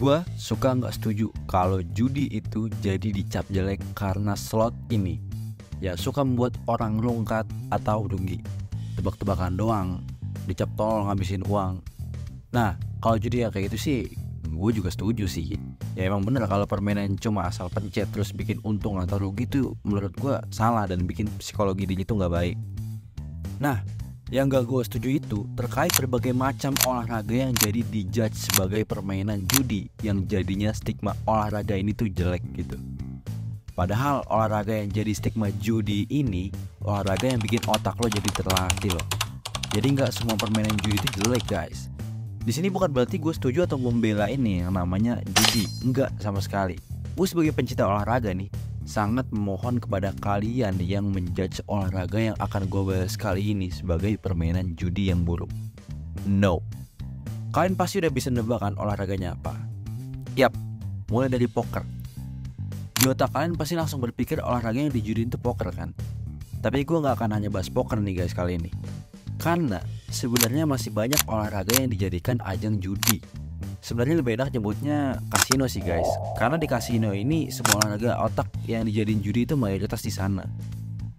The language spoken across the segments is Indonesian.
Gua suka nggak setuju kalau judi itu jadi dicap jelek karena slot ini ya suka membuat orang rungkat atau rugi. Tebak-tebakan doang, dicap tolol ngabisin uang. Nah, kalau judi ya kayak gitu sih, gue juga setuju sih. Ya emang bener kalau permainan cuma asal pencet terus bikin untung atau rugi tuh menurut gue salah dan bikin psikologi diri itu nggak baik. Nah, yang gak gue setuju itu terkait berbagai macam olahraga yang jadi dijudge sebagai permainan judi, yang jadinya stigma olahraga ini tuh jelek gitu. Padahal olahraga yang jadi stigma judi ini olahraga yang bikin otak lo jadi terlatih loh. Jadi gak semua permainan judi itu jelek guys. Di sini bukan berarti gue setuju atau membela ini yang namanya judi, enggak sama sekali. Gue sebagai pencinta olahraga nih sangat memohon kepada kalian yang menjudge olahraga yang akan gue bahas kali ini sebagai permainan judi yang buruk. No. Kalian pasti udah bisa nebak kan olahraganya apa? Yap, mulai dari poker. Di otak kalian pasti langsung berpikir olahraga yang dijudiin itu poker kan? Tapi gue gak akan hanya bahas poker nih guys kali ini. Karena sebenarnya masih banyak olahraga yang dijadikan ajang judi. Sebenarnya lebih enak nyebutnya kasino sih guys, karena di kasino ini semua olahraga otak yang dijadiin judi itu mayoritas di sana.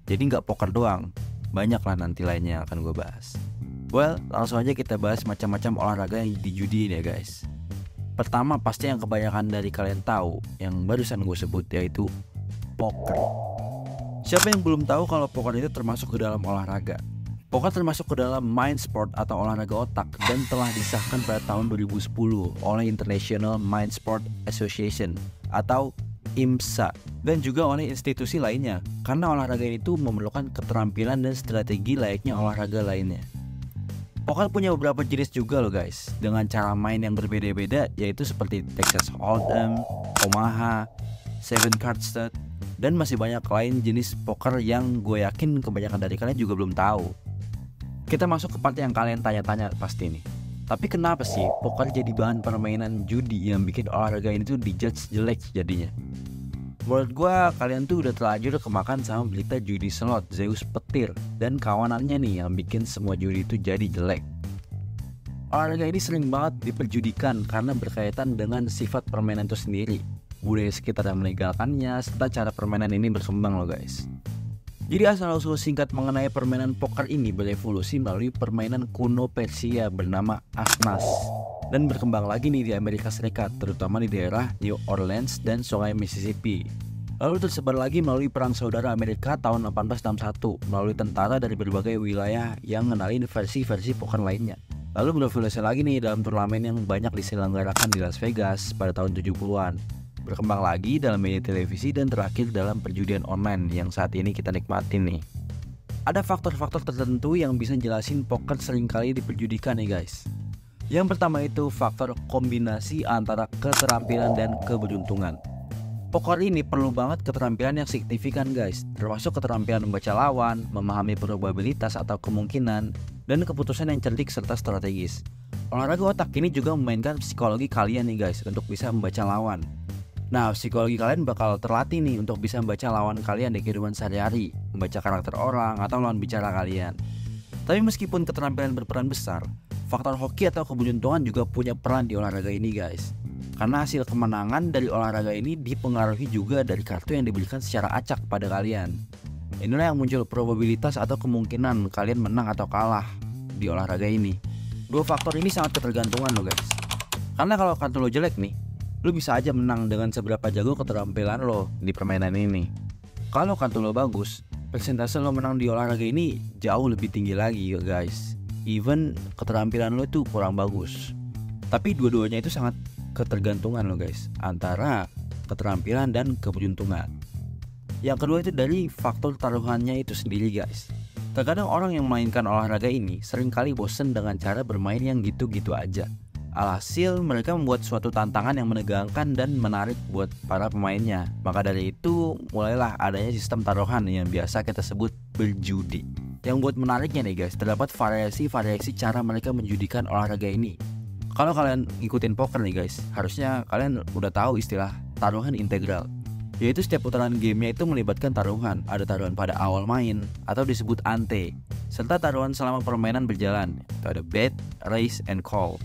Jadi nggak poker doang, banyak lah nanti lainnya yang akan gue bahas. Well, langsung aja kita bahas macam-macam olahraga yang dijudiin ya guys. Pertama pasti yang kebanyakan dari kalian tahu, yang barusan gue sebut yaitu poker. Siapa yang belum tahu kalau poker itu termasuk ke dalam olahraga? Poker termasuk ke dalam mind sport atau olahraga otak dan telah disahkan pada tahun 2010 oleh International Mind Sport Association atau IMSA dan juga oleh institusi lainnya, karena olahraga itu memerlukan keterampilan dan strategi layaknya olahraga lainnya. Poker punya beberapa jenis juga loh guys, dengan cara main yang berbeda-beda, yaitu seperti Texas Hold'em, Omaha, Seven Card Stud, dan masih banyak lain jenis poker yang gue yakin kebanyakan dari kalian juga belum tahu. Kita masuk ke part yang kalian tanya-tanya pasti nih. Tapi kenapa sih poker jadi bahan permainan judi yang bikin olahraga ini tuh dijudge jelek jadinya? Menurut gue kalian tuh udah terlanjur kemakan sama berita judi slot Zeus Petir dan kawanannya nih yang bikin semua judi itu jadi jelek. Olahraga ini sering banget diperjudikan karena berkaitan dengan sifat permainan itu sendiri, budaya sekitar yang melegalkannya, serta cara permainan ini berkembang loh guys. Jadi asal-usul singkat mengenai permainan poker ini berevolusi melalui permainan kuno Persia bernama Asnas dan berkembang lagi nih di Amerika Serikat, terutama di daerah New Orleans dan Sungai Mississippi. Lalu tersebar lagi melalui Perang Saudara Amerika tahun 1861 melalui tentara dari berbagai wilayah yang ngenalin versi-versi poker lainnya. Lalu berevolusi lagi nih dalam turnamen yang banyak diselenggarakan di Las Vegas pada tahun 70-an. Berkembang lagi dalam media televisi dan terakhir dalam perjudian online yang saat ini kita nikmatin nih. Ada faktor-faktor tertentu yang bisa jelasin poker seringkali diperjudikan nih guys. Yang pertama itu faktor kombinasi antara keterampilan dan keberuntungan. Poker ini perlu banget keterampilan yang signifikan guys, termasuk keterampilan membaca lawan, memahami probabilitas atau kemungkinan, dan keputusan yang cerdik serta strategis. Olahraga otak ini juga memainkan psikologi kalian nih guys untuk bisa membaca lawan. Nah, psikologi kalian bakal terlatih nih untuk bisa membaca lawan kalian di kehidupan sehari-hari, membaca karakter orang atau lawan bicara kalian. Tapi meskipun keterampilan berperan besar, faktor hoki atau keberuntungan juga punya peran di olahraga ini guys. Karena hasil kemenangan dari olahraga ini dipengaruhi juga dari kartu yang diberikan secara acak pada kalian. Inilah yang muncul probabilitas atau kemungkinan kalian menang atau kalah di olahraga ini. Dua faktor ini sangat ketergantungan loh guys. Karena kalau kartu lo jelek nih, lo bisa aja menang dengan seberapa jago keterampilan lo di permainan ini. Kalau kartu lo bagus, persentase lo menang di olahraga ini jauh lebih tinggi lagi guys. Even keterampilan lo itu kurang bagus. Tapi dua-duanya itu sangat ketergantungan lo guys, antara keterampilan dan keberuntungan. Yang kedua itu dari faktor taruhannya itu sendiri guys. Terkadang orang yang memainkan olahraga ini seringkali bosen dengan cara bermain yang gitu-gitu aja. Alhasil mereka membuat suatu tantangan yang menegangkan dan menarik buat para pemainnya. Maka dari itu mulailah adanya sistem taruhan yang biasa kita sebut berjudi. Yang buat menariknya nih guys, terdapat variasi-variasi cara mereka menjudikan olahraga ini. Kalau kalian ngikutin poker nih guys, harusnya kalian udah tahu istilah taruhan integral. Yaitu setiap putaran gamenya itu melibatkan taruhan. Ada taruhan pada awal main atau disebut ante, serta taruhan selama permainan berjalan. Itu ada bet, raise, and call.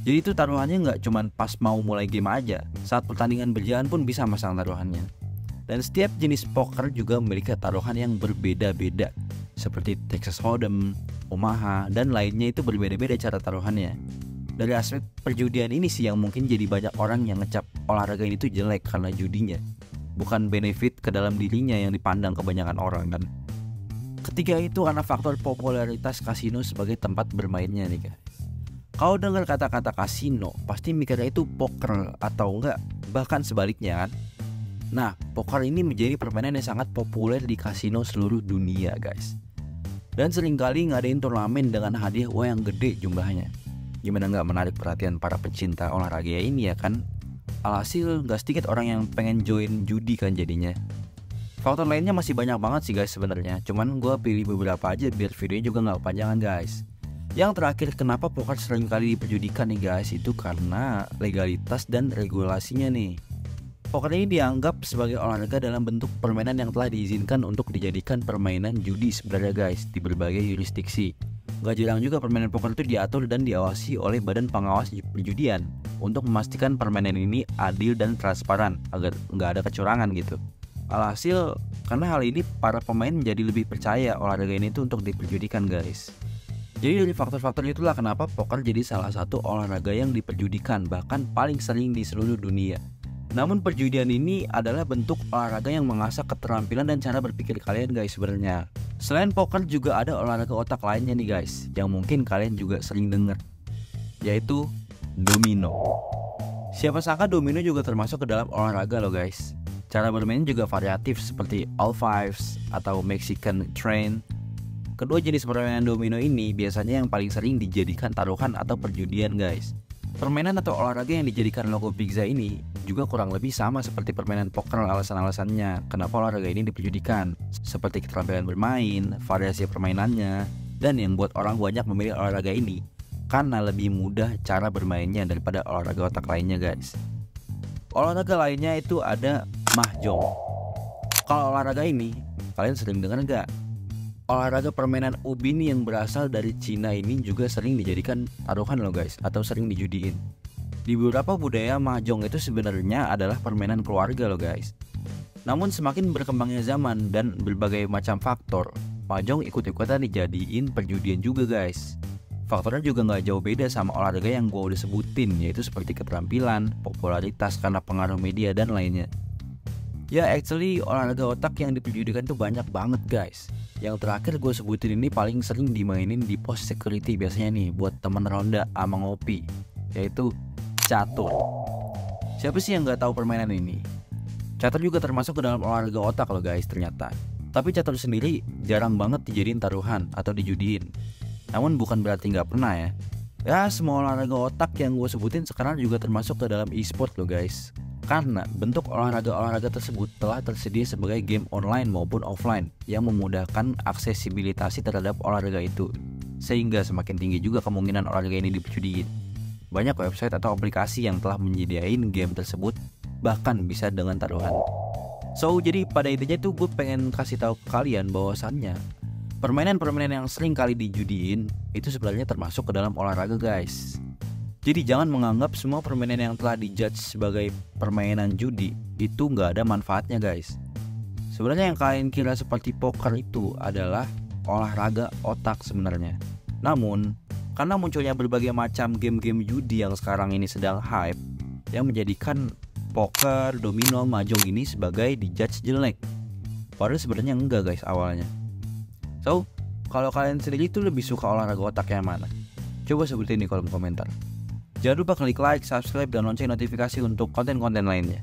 Jadi itu taruhannya nggak cuman pas mau mulai game aja, saat pertandingan berjalan pun bisa masang taruhannya. Dan setiap jenis poker juga memiliki taruhan yang berbeda-beda, seperti Texas Hold'em, Omaha, dan lainnya itu berbeda-beda cara taruhannya. Dari aspek perjudian ini sih yang mungkin jadi banyak orang yang ngecap olahraga ini tuh jelek karena judinya, bukan benefit ke dalam dirinya yang dipandang kebanyakan orang kan. Ketiga itu karena faktor popularitas kasino sebagai tempat bermainnya nih guys. Kalau dengar kata-kata kasino, pasti mikirnya itu poker atau enggak, bahkan sebaliknya kan. Nah, poker ini menjadi permainan yang sangat populer di kasino seluruh dunia guys. Dan seringkali ngadain turnamen dengan hadiah uang yang gede jumlahnya. Gimana nggak menarik perhatian para pecinta olahraga ini ya kan? Alhasil nggak sedikit orang yang pengen join judi kan jadinya. Faktor lainnya masih banyak banget sih guys sebenarnya. Cuman gue pilih beberapa aja biar videonya juga nggak kepanjangan guys. Yang terakhir, kenapa poker sering kali diperjudikan nih guys, itu karena legalitas dan regulasinya nih. Poker ini dianggap sebagai olahraga dalam bentuk permainan yang telah diizinkan untuk dijadikan permainan judi sebenarnya guys di berbagai yurisdiksi. Gak jarang juga permainan poker itu diatur dan diawasi oleh badan pengawas perjudian untuk memastikan permainan ini adil dan transparan agar nggak ada kecurangan gitu. Alhasil, karena hal ini para pemain menjadi lebih percaya olahraga ini tuh untuk diperjudikan guys. Jadi dari faktor-faktor itulah kenapa poker jadi salah satu olahraga yang diperjudikan, bahkan paling sering di seluruh dunia. Namun perjudian ini adalah bentuk olahraga yang mengasah keterampilan dan cara berpikir kalian guys sebenarnya. Selain poker juga ada olahraga otak lainnya nih guys, yang mungkin kalian juga sering dengar, yaitu domino. Siapa sangka domino juga termasuk ke dalam olahraga loh guys. Cara bermainnya juga variatif seperti all fives atau Mexican train. Kedua jenis permainan domino ini biasanya yang paling sering dijadikan taruhan atau perjudian guys. Permainan atau olahraga yang dijadikan logo pizza ini juga kurang lebih sama seperti permainan poker. Alasan-alasannya kenapa olahraga ini diperjudikan, seperti keterampilan bermain, variasi permainannya, dan yang buat orang banyak memilih olahraga ini karena lebih mudah cara bermainnya daripada olahraga otak lainnya guys. Olahraga lainnya itu ada mahjong. Kalau olahraga ini kalian sering dengar nggak? Olahraga permainan ubin yang berasal dari Cina ini juga sering dijadikan taruhan loh guys, atau sering dijudiin. Di beberapa budaya, mahjong itu sebenarnya adalah permainan keluarga loh guys. Namun semakin berkembangnya zaman dan berbagai macam faktor, mahjong ikut-ikutan dijadiin perjudian juga guys. Faktornya juga nggak jauh beda sama olahraga yang gue udah sebutin, yaitu seperti keterampilan, popularitas karena pengaruh media dan lainnya. Ya actually olahraga otak yang diperjudikan tuh banyak banget guys. Yang terakhir gue sebutin ini paling sering dimainin di pos security biasanya nih buat temen ronda ama ngopi, yaitu catur. Siapa sih yang nggak tahu permainan ini? Catur juga termasuk ke dalam olahraga otak loh guys ternyata. Tapi catur sendiri jarang banget dijadiin taruhan atau dijudiin. Namun bukan berarti nggak pernah ya. Ya semua olahraga otak yang gue sebutin sekarang juga termasuk ke dalam e-sport loh guys. Karena bentuk olahraga-olahraga tersebut telah tersedia sebagai game online maupun offline yang memudahkan aksesibilitas terhadap olahraga itu, sehingga semakin tinggi juga kemungkinan olahraga ini diperjudiin. Banyak website atau aplikasi yang telah menyediain game tersebut, bahkan bisa dengan taruhan. So jadi pada intinya tuh gue pengen kasih tahu ke kalian bahwasannya permainan-permainan yang sering kali dijudiin itu sebenarnya termasuk ke dalam olahraga guys. Jadi jangan menganggap semua permainan yang telah dijudge sebagai permainan judi itu nggak ada manfaatnya guys. Sebenarnya yang kalian kira seperti poker itu adalah olahraga otak sebenarnya. Namun karena munculnya berbagai macam game-game judi yang sekarang ini sedang hype, yang menjadikan poker, domino, mahjong ini sebagai dijudge jelek. Padahal sebenarnya enggak guys awalnya. So kalau kalian sendiri itu lebih suka olahraga otak yang mana? Coba sebutin di kolom komentar. Jangan lupa klik like, subscribe, dan lonceng notifikasi untuk konten-konten lainnya.